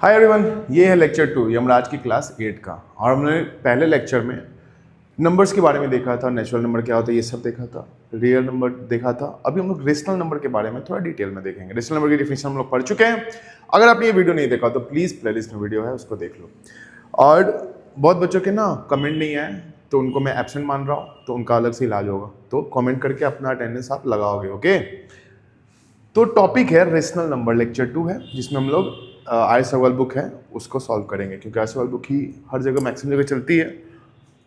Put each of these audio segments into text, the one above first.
Hi everyone, ये है lecture 2 Yamraj की क्लास 8 का। और हमने पहले लेक्चर में नंबर्स के बारे में देखा था, नेचुरल नंबर क्या होता है ये सब देखा था, रियल नंबर देखा था। अभी हम लोग रेशनल नंबर के बारे में थोड़ा डिटेल में देखेंगे। रेशनल नंबर की डिफिनेशन हम लोग पढ़ चुके हैं। अगर आपने ये वीडियो नहीं देखा तो प्लीज़ प्लेलिस्ट में वीडियो है, उसको देख लो। और बहुत बच्चों के ना कमेंट नहीं आए तो उनको मैं एब्सेंट मान रहा हूँ, तो उनका अलग से इलाज होगा। तो कमेंट करके अपना अटेंडेंस आप लगाओगे, ओके। तो टॉपिक है रेशनल नंबर, लेक्चर 2 है, जिसमें हम लोग आर्य सवाल बुक है उसको सॉल्व करेंगे, क्योंकि आर्य सवाल बुक ही हर जगह मैक्सिमम जगह चलती है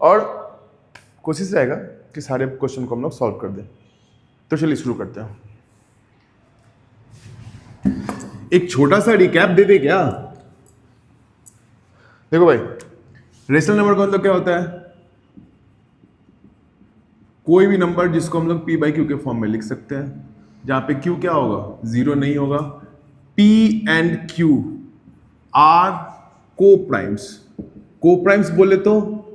और कोशिश रहेगा कि सारे क्वेश्चन को हम लोग सॉल्व कर दें। तो चलिए शुरू करते हैं। एक छोटा सा रिकैप दे दे क्या? देखो भाई, रेशनल नंबर का मतलब क्या होता है? कोई भी नंबर जिसको हम लोग p बाई क्यू के फॉर्म में लिख सकते हैं, जहां पे q क्या होगा? जीरो नहीं होगा। p एंड q आर को प्राइम्स। को प्राइम्स बोले तो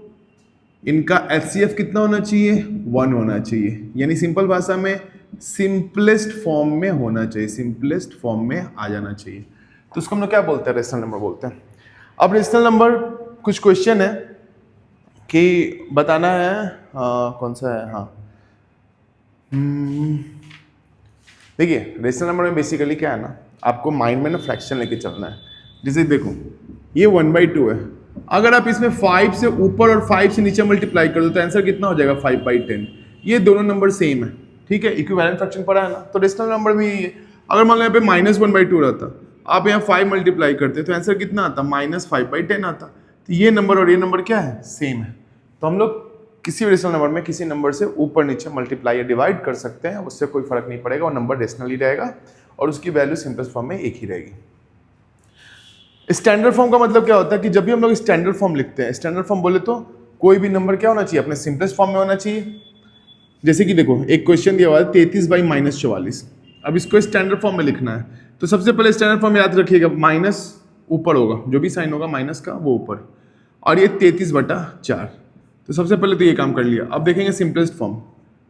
इनका HCF कितना होना चाहिए? 1 होना चाहिए, यानी सिंपल भाषा में सिंपलेस्ट फॉर्म में होना चाहिए, सिंपलेस्ट फॉर्म में आ जाना चाहिए। तो उसको हम लोग क्या बोलते हैं? रेशनल नंबर बोलते हैं। अब रेशनल नंबर कुछ क्वेश्चन है कि बताना है, कौन सा है? हाँ, देखिए रेशनल नंबर में बेसिकली क्या है ना, आपको माइंड में ना फ्रैक्शन लेके चलना है। जैसे देखो ये 1/2 है, अगर आप इसमें 5 से ऊपर और 5 से नीचे मल्टीप्लाई कर दो तो आंसर कितना हो जाएगा? 5/10। ये दोनों नंबर सेम है, ठीक है, इक्विवेलेंट फ्रैक्शन पढ़ा है ना। तो रेशनल नंबर भी ये, अगर मान लो यहाँ पे -1/2 रहता, आप यहाँ 5 मल्टीप्लाई करते तो आंसर कितना आता? -5/10 आता। तो ये नंबर और ये नंबर क्या है? सेम है। तो हम लोग किसी रेशनल नंबर में किसी नंबर से ऊपर नीचे मल्टीप्लाई या डिवाइड कर सकते हैं, उससे कोई फर्क नहीं पड़ेगा, वो नंबर रेशनल ही रहेगा और उसकी वैल्यू सिंपलेस्ट फॉर्म में एक ही रहेगी। स्टैंडर्ड फॉर्म का मतलब क्या होता है कि जब भी हम लोग स्टैंडर्ड फॉर्म लिखते हैं, स्टैंडर्ड फॉर्म बोले तो कोई भी नंबर क्या होना चाहिए? अपने सिंपलेस्ट फॉर्म में होना चाहिए। जैसे कि देखो एक क्वेश्चन दिया हुआ है 33/-44। अब इसको स्टैंडर्ड फॉर्म में लिखना है तो सबसे पहले स्टैंडर्ड फॉर्म याद रखिएगा, माइनस ऊपर होगा, जो भी साइन होगा माइनस का वो ऊपर, और ये 33/4। तो सबसे पहले तो ये काम कर लिया। अब देखेंगे सिंपलेस्ट फॉर्म,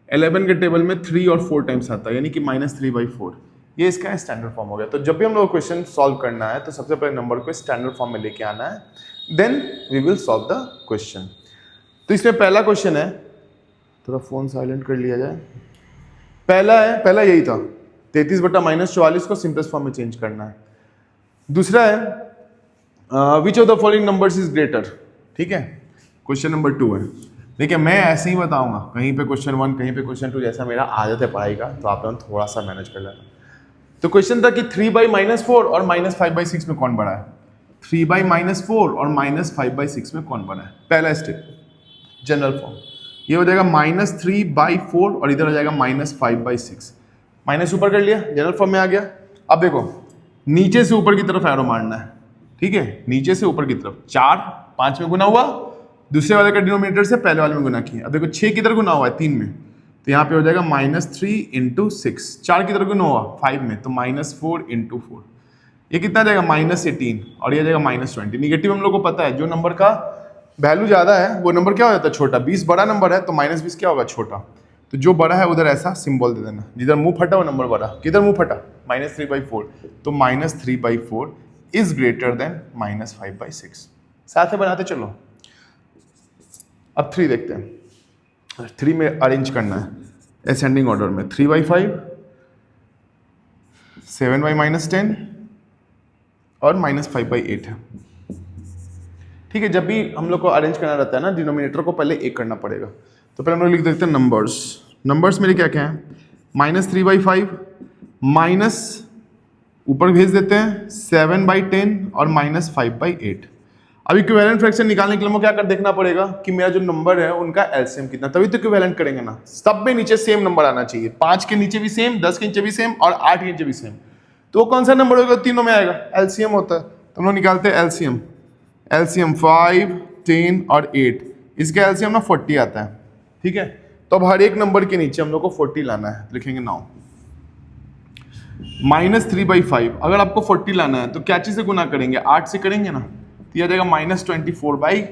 11 के टेबल में 3 और 4 टाइम्स आता है, यानी कि -3/4। ये इसका स्टैंडर्ड फॉर्म हो गया। तो जब भी हम लोग क्वेश्चन सॉल्व करना है तो सबसे पहले नंबर को स्टैंडर्ड फॉर्म में लेके आना है, then we will solve the question. तो इसमें पहला क्वेश्चन है, थोड़ा फोन साइलेंट कर लिया जाए। पहला यही था, 33/-44 को सिंपलेस्ट फॉर्म में चेंज करना है। दूसरा है which of the following numbers is greater, ठीक है, क्वेश्चन नंबर 2 है। देखिए मैं ऐसे ही बताऊंगा, कहीं पे क्वेश्चन 1 कहीं पे क्वेश्चन 2, जैसा मेरा आदत है पढ़ाई का, तो आप लोग थोड़ा सा मैनेज कर लेना। तो क्वेश्चन था कि 3/-4 और -5/6 में कौन बड़ा है? 3/-4 और -5/6 में कौन बड़ा है? पहला स्टेप जनरल फॉर्म, ये हो जाएगा -3/4 और इधर हो जाएगा -5/6। माइनस ऊपर कर लिया, जनरल फॉर्म में आ गया। अब देखो नीचे से ऊपर की तरफ एरो मारना है, ठीक है, नीचे से ऊपर की तरफ। 4 5 में गुना हुआ, दूसरे वाले का डिनोमिनेटर से पहले वाले में गुना किया। अब देखो 6 किधर गुना हुआ है? 3 में, तो यहाँ पे हो जाएगा -3 × 6। 4 किधर गुना हुआ? 5 में, तो -4 × 4। ये कितना जाएगा? -18, और ये जाएगा -20। निगेटिव हम लोग को पता है, जो नंबर का वैल्यू ज्यादा है वो नंबर क्या हो जाता है? छोटा। 20 बड़ा नंबर है तो -20 क्या होगा? छोटा। तो जो बड़ा है उधर ऐसा सिंबल दे देना, जिधर मुंह फटा वो नंबर बड़ा। किधर मुंह फटा? -3/4, तो -3/4 इज ग्रेटर देन -5/6। साथ में बनाते चलो। अब 3 देखते हैं। 3 में अरेंज करना है असेंडिंग ऑर्डर में, 3/5, 7/-10 और -5/8 है, ठीक है। जब भी हम लोग को अरेंज करना रहता है ना, डिनोमिनेटर को पहले 1 करना पड़ेगा। तो पहले हम लोग लिख देते हैं नंबर्स मेरे क्या क्या है? -3/5 माइनस ऊपर भेज देते हैं 7/10 और -5/8। अब इक्विवेलेंट फ्रैक्शन निकालने के लिए हमको क्या कर देखना पड़ेगा कि मेरा जो नंबर है उनका एलसीएम कितना, तभी तो इक्विवेलेंट करेंगे ना। सब में नीचे सेम नंबर आना चाहिए, 5 के नीचे भी सेम, 10 के नीचे भी सेम और 8 के नीचे भी सेम। तो कौन सा नंबर होगा? तीनों में आएगा, एलसीएम होता है। तो हम लोग निकालते हैं एलसीएम 5, 10 और 8, इसका एलसीएम ना 40 आता है, ठीक है। तो अब हर एक नंबर के नीचे हम लोग को 40 लाना है। लिखेंगे नाउ -3/5, अगर आपको 40 लाना है तो क्या चीज से गुना करेंगे? 8 से करेंगे ना, तो यह जाएगा -24/40।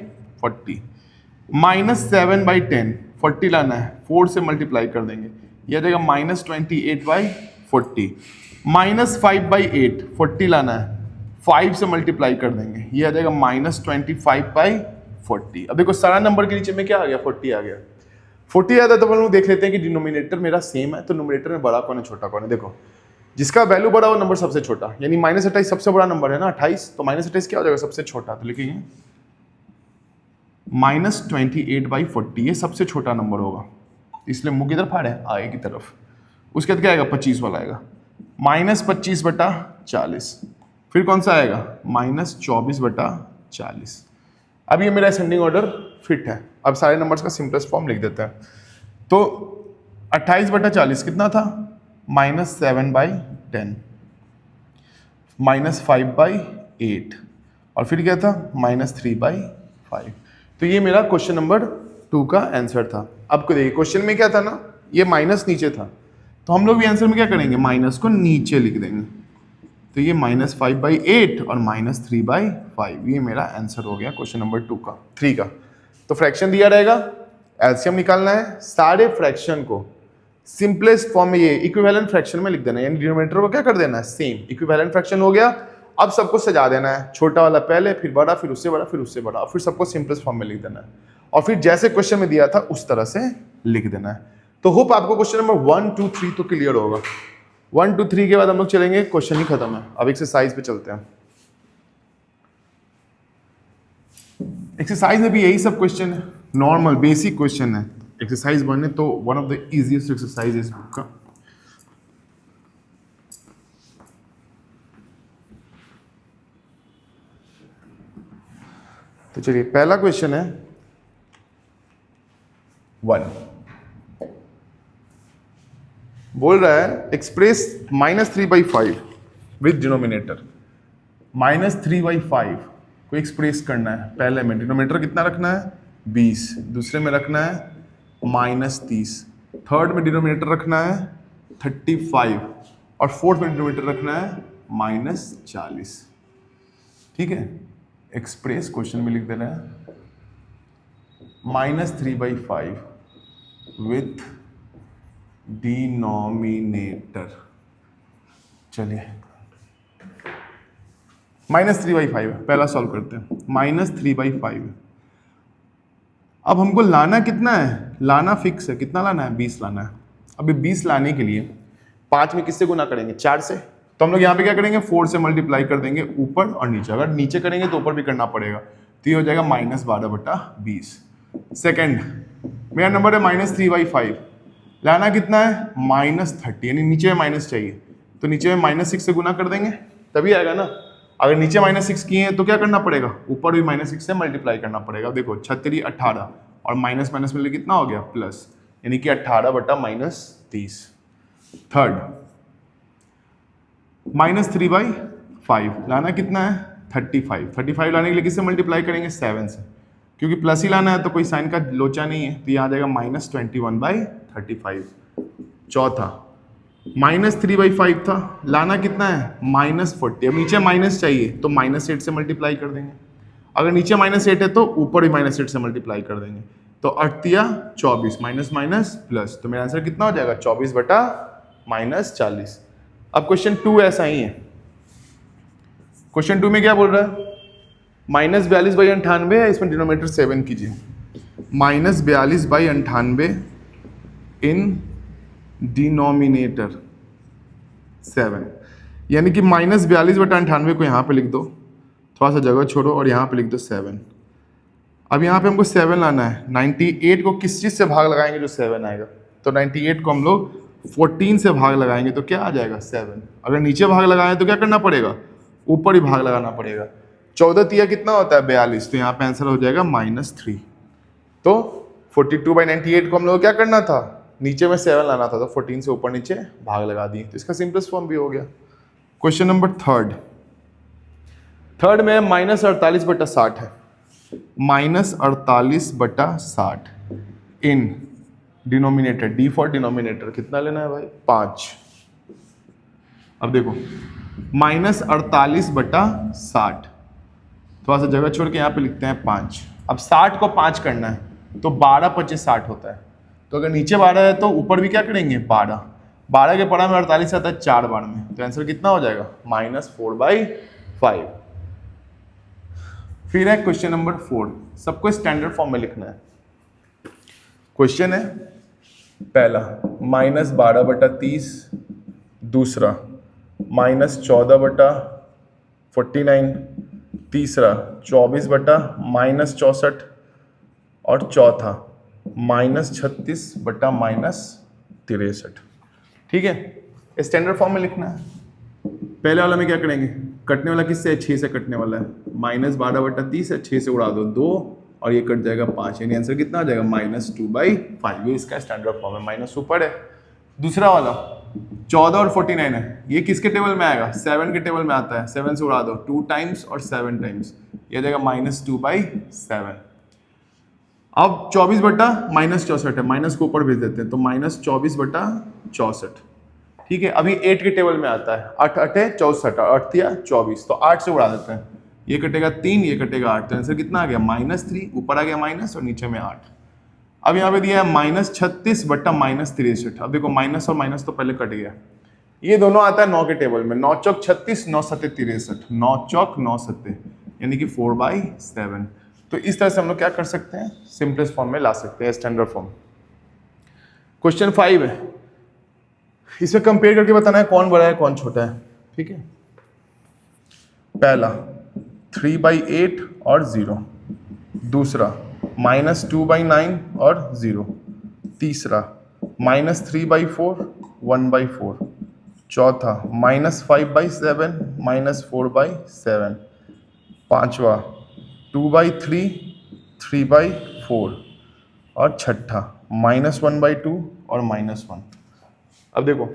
-7/10, 40 लाना है, 4 से मल्टीप्लाई कर देंगे, यह जाएगा -28/40। -5/8, 40 लाना है, 5 से मल्टीप्लाई कर देंगे, ये आ जाएगा -25/40। अब देखो सारा नंबर के नीचे में क्या आ गया, 40 आ गया। 40 आता है तो हम लोग देख लेते हैं कि डिनोमिनेटर मेरा सेम है, तो नोमिनेटर में बड़ा कौन है छोटा कौन है। देखो जिसका वैल्यू बड़ा वो नंबर सबसे छोटा, यानी -28 सबसे बड़ा नंबर है ना 28, तो -28 क्या हो जाएगा सबसे छोटा, तो लिखिए -28/40 ये सबसे छोटा नंबर होगा, इसलिए मुंह किधर फाड़े आगे की तरफ। उसके बाद क्या आएगा 25 वाला आएगा -25/40। फिर कौन सा आएगा -24/40। अब ये मेरा असेंडिंग ऑर्डर फिट है। अब सारे नंबर्स का सिंपलेस्ट फॉर्म लिख देते हैं। तो 28/40 कितना था -7/10 -5/8 और फिर क्या था -3/5। तो ये मेरा क्वेश्चन नंबर 2 का आंसर था। अब देखिए क्वेश्चन में क्या था ना, ये माइनस नीचे था, तो हम लोग भी आंसर में क्या करेंगे माइनस को नीचे लिख देंगे। तो ये -5/8 और -3/5, ये मेरा आंसर हो गया क्वेश्चन नंबर 3 का। तो फ्रैक्शन दिया रहेगा, एलसीएम निकालना है, सारे फ्रैक्शन को सिंपलेस्ट फॉर्म में ये इक्विवेलेंट फ्रैक्शन में लिख देना है, यानी डिनोमिनेटर को क्या कर देना है सेम, इक्विवेलेंट फ्रैक्शन हो गया। अब सबको सजा देना है, छोटा वाला पहले, फिर बड़ा, फिर उससे बड़ा, फिर उससे बड़ा, फिर सबको सिंपलेस्ट फॉर्म में लिख देना है, और फिर जैसे क्वेश्चन में दिया था उस तरह से लिख देना है। तो होप आपको क्वेश्चन नंबर 1, 2, 3 तो क्लियर होगा। 1, 2, 3 के बाद हम लोग चलेंगे, क्वेश्चन ही खत्म है। अब एक्सरसाइज पे चलते हैं। एक्सरसाइज में भी यही सब क्वेश्चन है, नॉर्मल बेसिक क्वेश्चन है। एक्सरसाइज 1 है तो one of the easiest exercise इस बुक का। तो चलिए पहला क्वेश्चन है 1, बोल रहा है एक्सप्रेस -3/5 विद डिनोमिनेटर। -3/5 को एक्सप्रेस करना है। पहले में डिनोमिनेटर कितना रखना है 20, दूसरे में रखना है -30, थर्ड में डिनोमिनेटर रखना है 35 और फोर्थ में डिनोमिनेटर रखना है -40। ठीक है, एक्सप्रेस क्वेश्चन में लिख देना है -3/5 विथ डिनोमिनेटर। चलिए -3/5 पहला सॉल्व करते हैं। -3/5 अब हमको लाना कितना है, लाना फिक्स है, कितना लाना है 20 लाना है। अभी 20 लाने के लिए 5 में किससे गुना करेंगे 4 से, तो हम लोग यहाँ पे क्या करेंगे 4 से मल्टीप्लाई कर देंगे ऊपर और नीचे। अगर नीचे करेंगे तो ऊपर भी करना पड़ेगा, तो ये हो जाएगा -12/20। सेकेंड मेरा नंबर है -3/5, लाना कितना है -30, यानी नीचे में माइनस चाहिए, तो नीचे में -6 से गुना कर देंगे तभी आएगा ना। अगर नीचे -6 किए हैं तो क्या करना पड़ेगा, ऊपर भी -6 से मल्टीप्लाई करना पड़ेगा। देखो 36 18 और माइनस माइनस में कितना हो गया प्लस, यानी कि 18/30। थर्ड -3/5 लाना कितना है 35 लाने के लिए किससे मल्टीप्लाई करेंगे 7 से, क्योंकि प्लस ही लाना है तो कोई साइन का लोचा नहीं है, तो यहाँ आ जाएगा -21/35। चौथा -3/5 था, लाना कितना है -40, अब नीचे माइनस चाहिए तो -8 से मल्टीप्लाई कर देंगे। अगर नीचे -8 है तो ऊपर भी -8 से मल्टीप्लाई कर देंगे, तो 8 24 माइनस माइनस प्लस, तो मेरा आंसर कितना हो जाएगा 24/-40। अब क्वेश्चन 2 ऐसा ही है। क्वेश्चन 2 में क्या बोल रहा है -42/98 है, इसमें डिनोमिनेटर 7 कीजिए। -42/98 इन डिनोमिनेटर 7, यानी कि -42/98 को यहाँ पे लिख दो, थोड़ा सा जगह छोड़ो और यहाँ पे लिख दो 7। अब यहाँ पे हमको 7 लाना है। 98 को किस चीज़ से भाग लगाएंगे जो 7 आएगा, तो 98 को हम लोग 14 से भाग लगाएंगे तो क्या आ जाएगा 7। अगर नीचे भाग लगाएं तो क्या करना पड़ेगा, ऊपर ही भाग लगाना पड़ेगा। 14 तिया कितना होता है 42, तो यहाँ पे आंसर हो जाएगा -3। तो 42/98 को हम लोग क्या करना था, नीचे में 7 लाना था, तो 14 से ऊपर नीचे भाग लगा दिए, तो इसका सिंपलेस्ट फॉर्म भी हो गया। क्वेश्चन नंबर थर्ड में -48/60 है। -48/60 in denominator, D for denominator कितना लेना है भाई 5। अब देखो -48/60, थोड़ा सा जगह छोड़ के यहाँ पे लिखते हैं 5। अब 60 को 5 करना है तो 12 25 60 होता है, तो अगर नीचे 12 है तो ऊपर भी क्या करेंगे 12 के पढ़ा में 48 आता है 4 बार में, तो आंसर कितना हो जाएगा -4/5। फिर है क्वेश्चन नंबर 4, सबको स्टैंडर्ड फॉर्म में लिखना है। क्वेश्चन है पहला -12/30, दूसरा -14/49, तीसरा 24/-64 और चौथा -36/-63। ठीक है, स्टैंडर्ड फॉर्म में लिखना है। पहले वाला में क्या करेंगे, कटने वाला किससे है, 6 से कटने वाला है, -12/30 है, 6 से उड़ा दो 2 और ये कट जाएगा 5, यानी आंसर कितना आ जाएगा -2/5। ये इसका स्टैंडर्ड फॉर्म है, माइनस ऊपर है। दूसरा वाला 14 और 49 है, ये किसके टेबल में आएगा, 7 के टेबल में आता है, 7 से उड़ा दो 2 टाइम्स और 7 टाइम्स, ये आ जाएगा -2/7। अब 24/-64 है, माइनस को ऊपर भेज देते हैं तो -24/64। ठीक है, अभी 8 के टेबल में आता है, 8 8 64, 8 या 24, तो 8 से उड़ा देते हैं, ये कटेगा 3, ये कटेगा 8, तो आंसर कितना आ गया -3, ऊपर आ गया माइनस और नीचे में 8। अब यहाँ पे दिया है -36/-63। अब देखो माइनस और माइनस तो पहले कट गया, ये दोनों आता है 9 के टेबल में, 9 चौक 36, 9 सत्ते 63, 9 चौक 9 सत्ते, यानी कि 4/7। तो इस तरह से हम लोग क्या कर सकते हैं, सिंपलेस्ट फॉर्म में ला सकते हैं, स्टैंडर्ड फॉर्म। क्वेश्चन 5 है, इसमें कंपेयर करके बताना है कौन बड़ा है कौन छोटा है। ठीक है, पहला 3/8 और 0, दूसरा -2/9 और 0, तीसरा -3/4 1/4, चौथा -5/7 -4/7, पांचवा 2/3 3/4 और छठा -1/2 और -1। अब देखो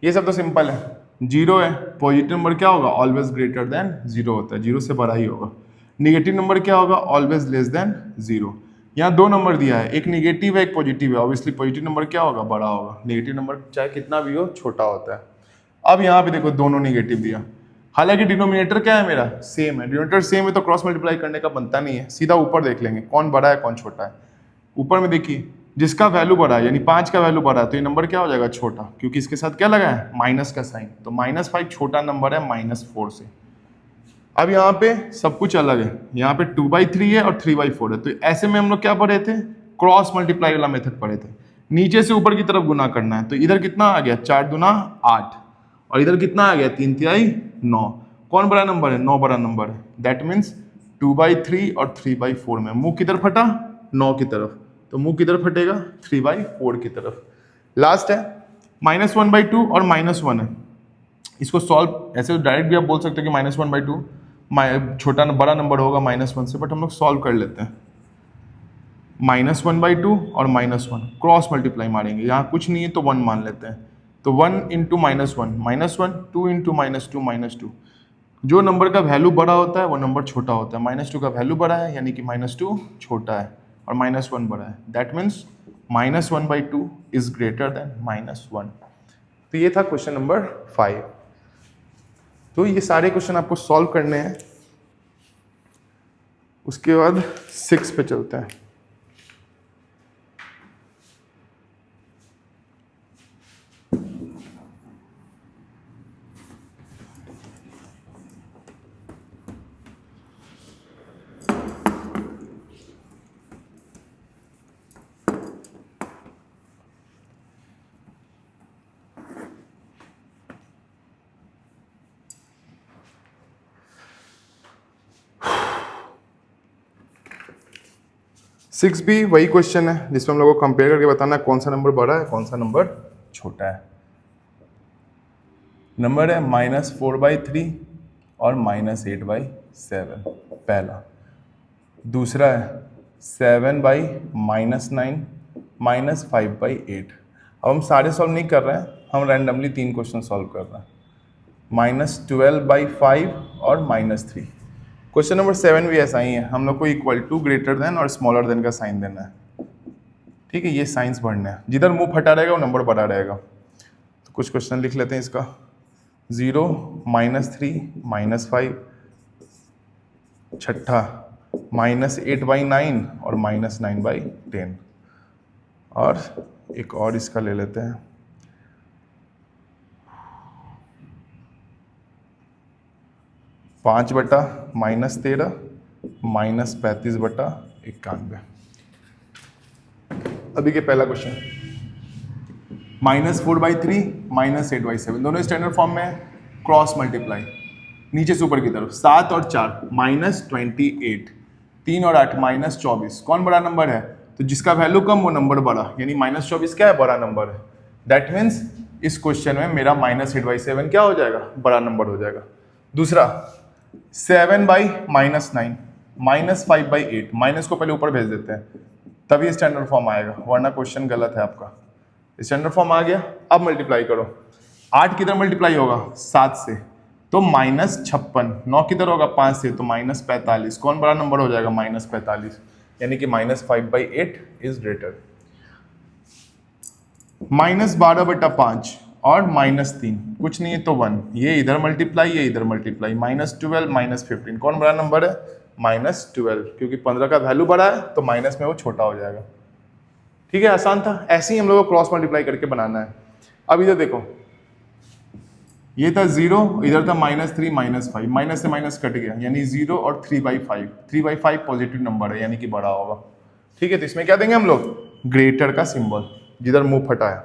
ये सब तो सिंपल है, 0 है, पॉजिटिव नंबर क्या होगा, ऑलवेज ग्रेटर देन 0 होता है, 0 से बड़ा ही होगा। निगेटिव नंबर क्या होगा, ऑलवेज लेस देन 0। यहाँ 2 नंबर दिया है, एक निगेटिव है एक पॉजिटिव है, ऑब्वियसली पॉजिटिव नंबर क्या होगा, बड़ा होगा, निगेटिव नंबर चाहे कितना भी हो छोटा होता है। अब यहाँ पे देखो दोनों निगेटिव दिया, हालांकि डिनोमिनेटर क्या है मेरा, सेम है, डिनोमिनेटर सेम है तो क्रॉस मल्टीप्लाई करने का बनता नहीं है, सीधा ऊपर देख लेंगे कौन बड़ा है कौन छोटा है। ऊपर में देखिए जिसका वैल्यू बड़ा है, यानी 5 का वैल्यू बड़ा है, तो ये नंबर क्या हो जाएगा, छोटा, क्योंकि इसके साथ क्या लगा है, माइनस का साइन, तो -5 छोटा नंबर है -4 से। अब यहाँ पे सब कुछ अलग है, यहाँ पे 2/3 है और 3/4 है, तो ऐसे में हम लोग क्या पढ़े थे, क्रॉस मल्टीप्लाई वाला मेथड पढ़े थे, नीचे से ऊपर की तरफ गुना करना है। तो इधर कितना आ गया, 4 दूना 8, और इधर कितना आ गया, 3 तिहाई 9। कौन बड़ा नंबर है, 9 बड़ा नंबर है, दैट मीन्स 2/3 और 3/4 में मुंह किधर फटा, 9 की तरफ, तो मुंह किधर फटेगा, 3/4 की तरफ। लास्ट है -1/2 और -1 है, इसको सॉल्व ऐसे डायरेक्ट भी आप बोल सकते हो कि -1/2 छोटा बड़ा नंबर होगा -1 से, बट हम लोग सॉल्व कर लेते हैं। -1/2 और -1 क्रॉस मल्टीप्लाई मारेंगे, यहाँ कुछ नहीं है तो 1 मान लेते हैं, तो 1 × -1 2 × -2 जो नंबर का वैल्यू बड़ा होता है वो नंबर छोटा होता है, -2 का वैल्यू बड़ा है यानी कि -2 छोटा है और -1 बड़ा है, that means -1/2 is greater than -1। तो ये था क्वेश्चन नंबर 5। तो ये सारे क्वेश्चन आपको सॉल्व करने हैं, उसके बाद 6 पे चलते हैं। सिक्स भी वही क्वेश्चन है जिसमें हम लोग को कंपेयर करके बताना है कौन सा नंबर बड़ा है कौन सा नंबर छोटा है। नंबर है -4/3 और -8/7 पहला, दूसरा है 7/-9 -5/8। अब हम सारे सॉल्व नहीं कर रहे हैं, हम रैंडमली 3 क्वेश्चन सॉल्व कर रहे हैं, -12/5 और -3। क्वेश्चन नंबर 7 भी ऐसा ही है, हम लोग को इक्वल टू, ग्रेटर देन और स्मॉलर देन का साइन देना है। ठीक है, ये साइंस पढ़ना है, जिधर मुंह फटा रहेगा वो नंबर बड़ा रहेगा। तो कुछ क्वेश्चन लिख लेते हैं इसका, 0 -3 -5, छठा -8/9 और -9/10, और एक और इसका ले लेते हैं, 5/-13 -35/91। अभी के पहला क्वेश्चन, -4/3 -8/7 दोनों स्टैंडर्ड फॉर्म में है, क्रॉस मल्टीप्लाई नीचे से ऊपर की तरफ, 7 और 4 -28, 3 और 8 -24। कौन बड़ा नंबर है? तो जिसका वैल्यू कम वो नंबर बड़ा, यानी -24 क्या है? बड़ा नंबर है। दैट मीन्स इस क्वेश्चन में मेरा -8/7 क्या हो जाएगा? बड़ा नंबर हो जाएगा। दूसरा 7/-9 -5/8, माइनस को पहले ऊपर भेज देते हैं तभी स्टैंडर्ड फॉर्म आएगा, वरना क्वेश्चन गलत है आपका। स्टैंडर्ड फॉर्म आ गया। अब मल्टीप्लाई करो, 8 किधर मल्टीप्लाई होगा? 7 से, तो -56। 9 किधर होगा? 5 से, तो -45। कौन बड़ा नंबर हो जाएगा? -45, यानी कि -5/8 इज ग्रेटर। -12/5 और -3 कुछ नहीं है तो 1, ये इधर मल्टीप्लाई, ये इधर मल्टीप्लाई, -12 -15 कौन बड़ा नंबर है? -12, क्योंकि 15 का वैल्यू बड़ा है तो माइनस में वो छोटा हो जाएगा। ठीक है, आसान था। ऐसे ही हम लोग को क्रॉस मल्टीप्लाई करके बनाना है। अब इधर देखो, ये था 0, इधर था -3 -5, माइनस से माइनस कट गया, यानी 0 और 3/5। 3/5 पॉजिटिव नंबर है, यानी कि बड़ा होगा। ठीक है, तो इसमें क्या देंगे हम लोग? ग्रेटर का सिंबल, जिधर मुंह फटा है।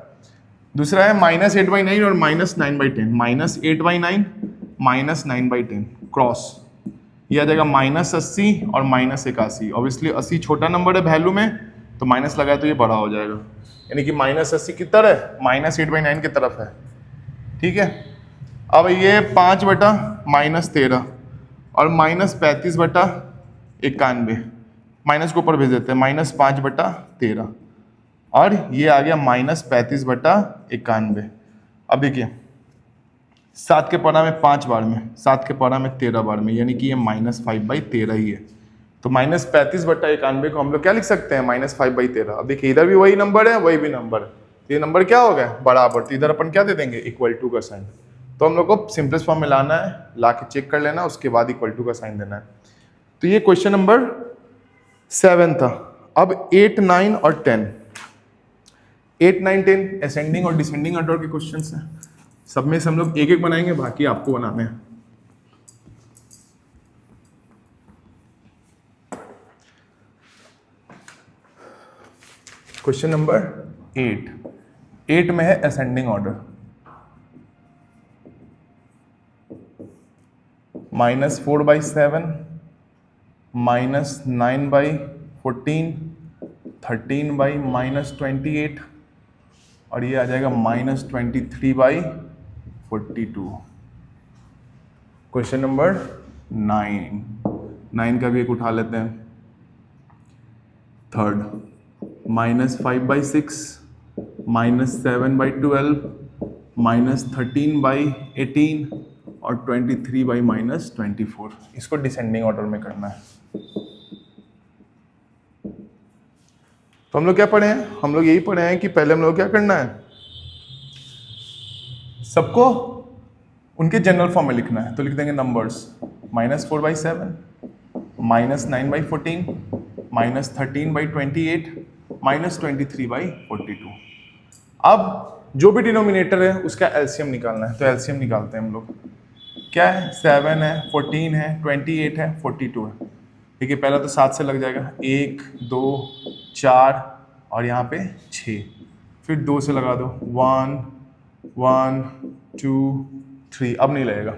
दूसरा है -8/9 और -9/10, -8/9 -9/10 क्रॉस, ये आ जाएगा -80 और -81। ऑब्वियसली 80 छोटा नंबर है वैल्यू में, तो माइनस लगाया तो ये बड़ा हो जाएगा, यानी कि -80 की तरह है, -8/9 की तरफ है। ठीक है, अब ये 5/-13 और -35/91, माइनस को ऊपर भेज देते हैं, -5/13 और ये आ गया -35/91। अब देखिए 7 के पौना में 5 बार में, 7 के पौना में 13 बार में, यानी कि ये -5/13 ही है। तो -35/91 को हम लोग क्या लिख सकते हैं? -5/13। अब देखिए इधर भी वही नंबर है, वही भी नंबर है, तो ये नंबर क्या हो गया? बराबर। तो इधर अपन क्या दे देंगे? इक्वल टू का साइन। तो हम लोग को सिंपलेस्ट फॉर्म में लाना है, ला के चेक कर लेना, उसके बाद इक्वल टू का साइन देना है। तो ये क्वेश्चन नंबर 7 था। अब 8, 9 और 10, 8, 9, 10 असेंडिंग और डिसेंडिंग ऑर्डर के क्वेश्चंस हैं। सब में से हम लोग एक एक बनाएंगे, बाकी आपको बनाने हैं। क्वेश्चन नंबर 8 में है असेंडिंग ऑर्डर, -4/7 -9/14 13/-28 और ये आ जाएगा -23/42। क्वेश्चन नंबर 9 का भी एक उठा लेते हैं। थर्ड, -5/6 -7/12 -13/18 और 23/-24। इसको डिसेंडिंग ऑर्डर में करना है। तो हम लोग क्या पढ़े हैं? हम लोग यही पढ़े हैं कि पहले हम लोग क्या करना है, सबको उनके जनरल फॉर्म में लिखना है। तो लिख देंगे नंबर्स, -4/7 -9/14 -13/28 -23/42। अब जो भी डिनोमिनेटर है उसका एलसीएम निकालना है। तो एलसीएम निकालते हैं हम लोग। क्या है? 7 है, 14 है, 28 है, 42 है। ठीक है, पहला तो 7 से लग जाएगा, 1 2 4 और यहाँ पे 6, फिर 2 से लगा दो, 1 1 2 3, अब नहीं लगेगा।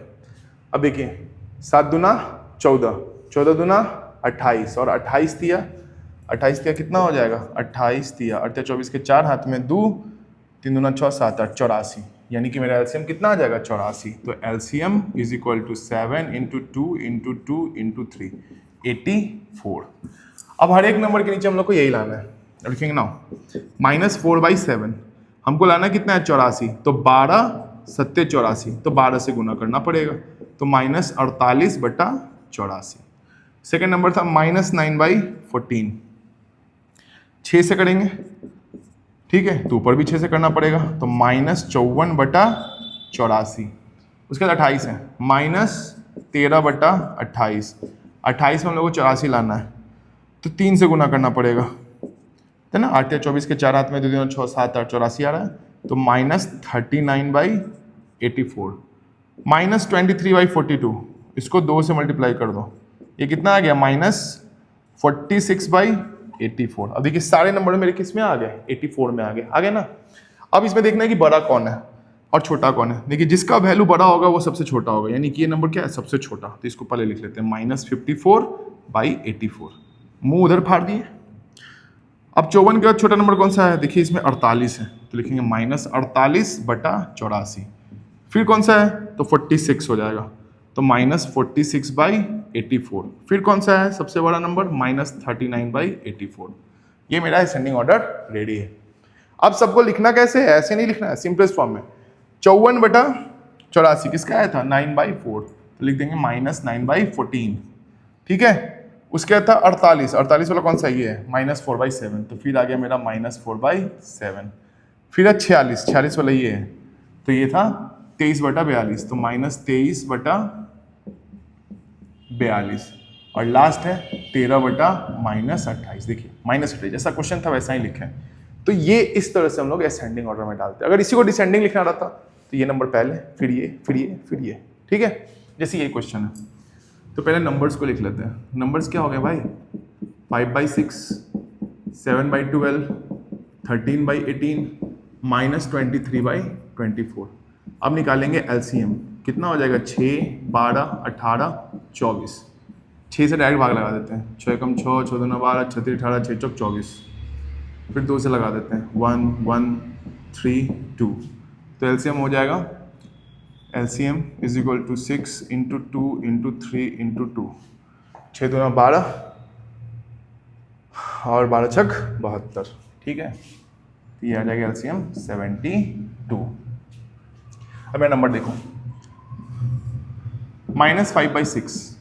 अब देखिए 7 दूना 14, 14 दूना 28 और 28 दिया, 28 दिया कितना हो जाएगा? 28 दिया 24 के 4 हाथ में 2, 3 दूना 6 7 8 84, यानी कि मेरा एलसीएम कितना आ जाएगा? 84। तो एलसीएम इज इक्वल टू 7 × 2 × 2 × 3 84। अब हर एक नंबर के नीचे हम लोग को यही लाना है। लिखेंगे ना, -4/7 हमको लाना कितना है? 84। तो 12 7 84, तो 12 से गुना करना पड़ेगा, तो -48/84। सेकेंड नंबर था -9/14, 6 से करेंगे। ठीक है, तो ऊपर भी 6 से करना पड़ेगा, तो -54/84। उसके बाद 28 है, -13/28। 28 में हम लोग को 84 लाना है, तो 3 से गुना करना पड़ेगा, है ना। 8 या 24 के 4 हाथ में 2 2 6 7 8 84 आ रहा है, तो -39/84 -23/42। इसको 2 से मल्टीप्लाई कर दो, ये कितना आ गया -46/84। अब देखिए सारे नंबर मेरे किस में आ गए, 84 में आ गए ना। अब इसमें देखना है कि बड़ा कौन है और छोटा कौन है। देखिए जिसका वैल्यू बड़ा होगा वो सबसे छोटा होगा, यानी कि ये नंबर क्या है, सबसे छोटा। तो इसको पहले लिख लेते हैं -54/84। मुंह उधर फाड़ दिए। अब 54 के बाद छोटा नंबर कौन सा है, देखिए इसमें 48 है, तो लिखेंगे -48/84। फिर कौन सा है, तो 46 हो जाएगा, तो -46/84। फिर कौन सा है सबसे बड़ा नंबर, -39/84। ये मेरा असेंडिंग ऑर्डर रेडी है। अब सबको लिखना कैसे है, ऐसे नहीं लिखना है, सिंपलेस्ट फॉर्म में। 54/84 किसका आया था, 9/4, तो लिख देंगे -9/14। ठीक है, उसके बाद था 48 वाला कौन सा, ये है -4/7, तो फिर आ गया मेरा -4/7। फिर है 46 वाला ये है, तो ये था 23/42, तो -23/42। और लास्ट है 13/-28। देखिए -28 जैसा क्वेश्चन था वैसा ही लिखा है। तो ये इस तरह से हम लोग असेंडिंग ऑर्डर में डालते हैं। अगर इसी को डिसेंडिंग लिखना रहता तो ये नंबर पहले, फिर ये, फिर ये, फिर ये। ठीक है, जैसे ये क्वेश्चन है। तो पहले नंबर्स को लिख लेते हैं। नंबर्स क्या हो गए भाई, 5/6, 7/12, 13/18, -23/24। अब निकालेंगे एलसीएम, कितना हो जाएगा, 6, 12, 18, 24। 6 से डायरेक्ट भाग लगा देते हैं, 6 कम 6, 6 दूना 12, 36, 18, 6 चौक 24। फिर 2 से लगा देते हैं, 1, 1, 3, 2। तो एलसीएम हो जाएगा, LCM इज इक्वल टू 6 × 2 × 3 × 2, 6 दूना 12 और 12 छक 72। ठीक है, तो ये आ जाएगा LCM 72। अब मेरा नंबर देखो, -5/6,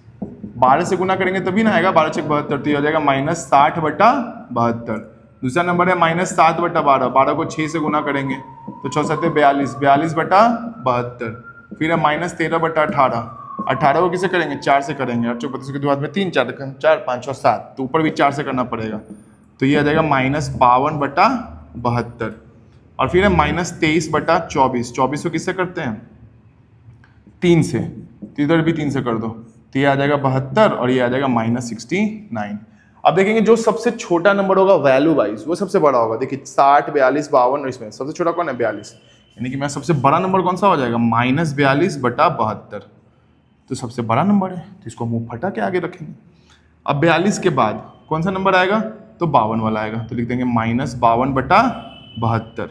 12 से गुना करेंगे तभी ना आएगा, 12 छक 72, तो ये हो जाएगा -60/72। दूसरा नंबर है -7/12, 12 को 6 से गुना करेंगे तो 6 7 42, 42/72। फिर है -13/18, 18 को किसे करेंगे, 4 से करेंगे, और 34 के बाद में 3 4 4 5 और 7, तो ऊपर भी 4 से करना पड़ेगा, तो ये आ जाएगा -52/72। और फिर है -23/24, 24 को किससे करते हैं, 3 से, तो इधर भी 3 से कर दो, तो ये आ जाएगा 72 और ये आ जाएगा -69। अब देखेंगे जो सबसे छोटा नंबर होगा वैल्यू वाइज वो सबसे बड़ा होगा। देखिए 60, 42, 52, और इसमें सबसे छोटा कौन है, 42, यानी कि मेरा सबसे बड़ा नंबर कौन सा हो जाएगा, -42/72। तो सबसे बड़ा नंबर है, तो इसको मुंह फटा के आगे रखेंगे। अब 42 के बाद कौन सा नंबर आएगा, तो 52 वाला आएगा, तो लिख देंगे -52/72।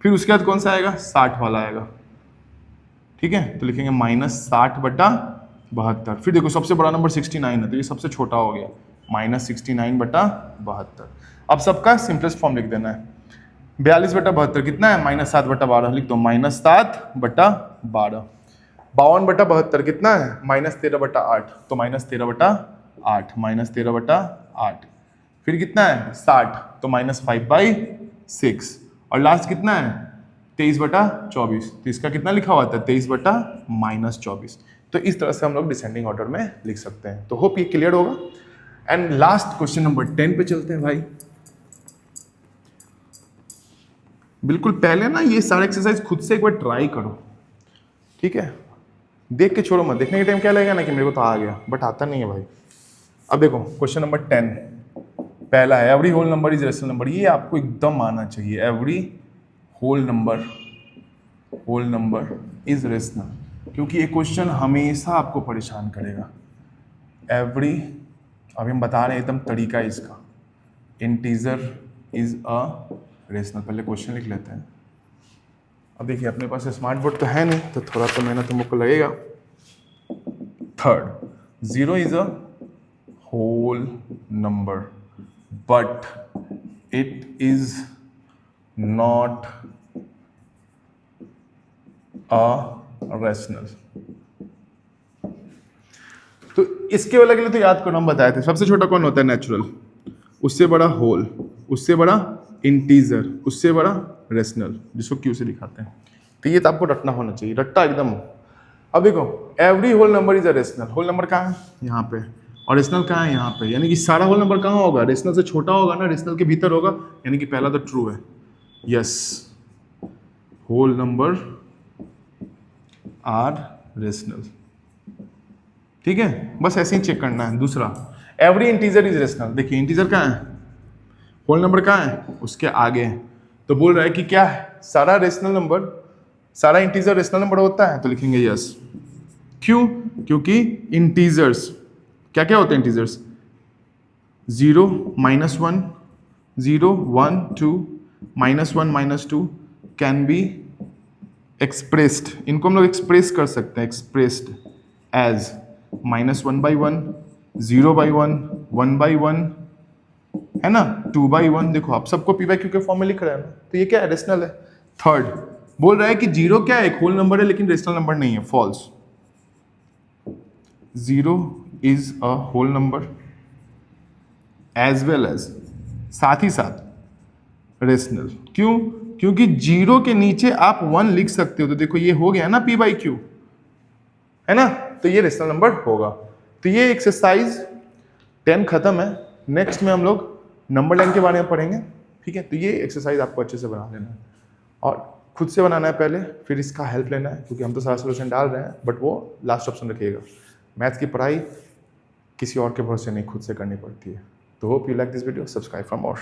फिर उसके बाद कौन सा आएगा, 60 वाला आएगा। ठीक है, तो लिखेंगे -60/72। फिर देखो सबसे बड़ा नंबर 69 है, तो ये सबसे छोटा हो गया, -69/72। अब सबका सिंपलेस्ट फॉर्म लिख देना है। 42/72 कितना है, -7/12, लिख दो -7/12। 52/72 कितना है, -13/8, तो -13/8, -13/8। फिर कितना है 60, तो -5/6। और लास्ट कितना है 23/24, तो इसका कितना लिखा हुआ था 23/-24। तो इस तरह से हम लोग डिसेंडिंग ऑर्डर में लिख सकते हैं। तो होप ये क्लियर होगा। एंड लास्ट क्वेश्चन नंबर 10 पे चलते हैं भाई। बिल्कुल पहले ना ये सारे एक्सरसाइज खुद से एक बार ट्राई करो, ठीक है, देख के छोड़ो मत। देखने के टाइम क्या लगेगा ना कि मेरे को तो आ गया, बट आता नहीं है भाई। अब देखो क्वेश्चन नंबर 10 पहला है, every whole number is rational number. ये आपको एकदम आना चाहिए, every whole number is rational, क्योंकि ये क्वेश्चन हमेशा आपको परेशान करेगा। एवरी, अभी हम बता रहे हैं एकदम तरीका इसका, इंटीजर इज अ रेशनल। पहले क्वेश्चन लिख लेते हैं। अब देखिए अपने पास स्मार्ट बोर्ड तो है नहीं, तो थोड़ा तो मेहनत तुमको लगेगा। Third, 0 is a whole number but it is not a rational. तो इसके वाले के लिए तो याद करो, हम बताए थे सबसे छोटा कौन होता है, नेचुरल, उससे बड़ा होल, उससे बड़ा इंटीजर, उससे बड़ा रेशनल, जिसको क्यू से दिखाते हैं। तो ये तो आपको रटना होना चाहिए, रट्टा एकदम। अब देखो every whole number is a rational. Whole number कहाँ है, यहाँ पे, और रेशनल कहाँ है, यहाँ पे, यानी कि सारा होल नंबर कहाँ होगा, रेशनल से छोटा होगा ना, रेशनल के भीतर होगा, यानी कि पहला तो ट्रू है। Yes, whole number are rational. ठीक है, बस ऐसे ही चेक करना है। दूसरा, एवरी इंटीजर इज रेशनल। देखिए इंटीजर कहाँ है, होल नंबर कहाँ है, उसके आगे है। तो बोल रहा है कि क्या है, सारा रेशनल नंबर, सारा इंटीजर रेशनल नंबर होता है, तो लिखेंगे यस। क्यों, क्योंकि इंटीजर्स क्या क्या होते हैं, इंटीजर्स 0, -1, 0, 1, 2, -1, -2 कैन बी एक्सप्रेस्ड, इनको हम लोग एक्सप्रेस कर सकते हैं, एक्सप्रेस्ड एज -1/1, 0/1, 1/1, है ना, 2/1। देखो आप सबको p/q के फॉर्म में लिख रहे हैं ना, तो ये क्या है, रेशनल है। थर्ड, बोल रहा है कि 0 क्या है, एक होल नंबर है लेकिन रेशनल नंबर नहीं है, false. 0 is a whole number as well as, साथ ही साथ रेशनल। क्यों, क्योंकि 0 के नीचे आप 1 लिख सकते हो, तो देखो ये हो गया ना p/q, है ना, तो ये रेशनल नंबर होगा। तो ये एक्सरसाइज 10 खत्म है। नेक्स्ट में हम लोग नंबर लाइन के बारे में पढ़ेंगे, ठीक है। तो ये एक्सरसाइज आपको अच्छे से बना लेना है, और खुद से बनाना है पहले, फिर इसका हेल्प लेना है, क्योंकि हम तो सारा सोल्यूशन डाल रहे हैं, बट वो लास्ट ऑप्शन रखिएगा। मैथ्स की पढ़ाई किसी और के भरोसे नहीं, खुद से करनी पड़ती है। तो hope you like this video, subscribe for more.